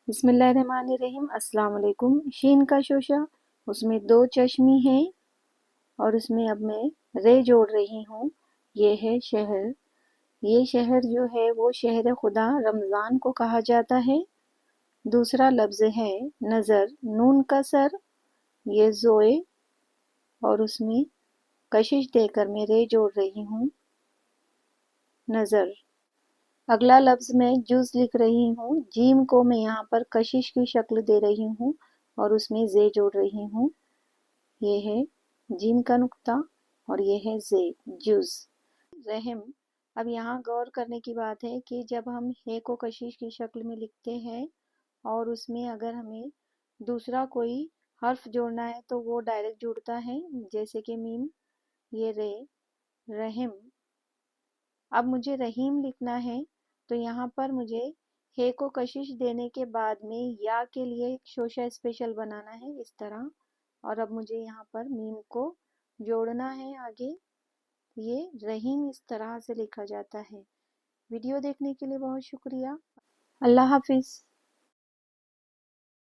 بسم اللہ الرحمن الرحیم۔ السلام علیکم۔ شین کا شوشہ، اس میں 2 چشمی ہیں اور اس میں اب میں رے جوڑ رہی ہوں۔ یہ ہے شہر۔ یہ شہر جو ہے وہ شہر خدا رمضان کو کہا جاتا ہے۔ دوسرا لفظ ہے نظر، نون کا سر، یہ زوئے اور اس میں کشش دے کر میں رے جوڑ رہی ہوں، نظر۔ اگلا لفظ میں جز لکھ رہی ہوں، جیم کو میں یہاں پر کشش کی شکل دے رہی ہوں اور اس میں زے جوڑ رہی ہوں۔ یہ ہے جیم کا نقطہ اور یہ ہے زے، جز۔ رحم۔ اب یہاں غور کرنے کی بات ہے کہ جب ہم ہے کو کشش کی شکل میں لکھتے ہیں اور اس میں اگر ہمیں دوسرا کوئی حرف جوڑنا ہے تو وہ ڈائریکٹ جڑتا ہے، جیسے کہ میم، یہ رے، رحم۔ اب مجھے رحیم لکھنا ہے تو یہاں پر مجھے ہے کو کشش دینے کے بعد میں یا کے لیے ایک شوشہ اسپیشل بنانا ہے اس طرح، اور اب مجھے یہاں پر میم کو جوڑنا ہے آگے۔ یہ رحیم اس طرح سے لکھا جاتا ہے۔ ویڈیو دیکھنے کے لیے بہت شکریہ۔ اللہ حافظ۔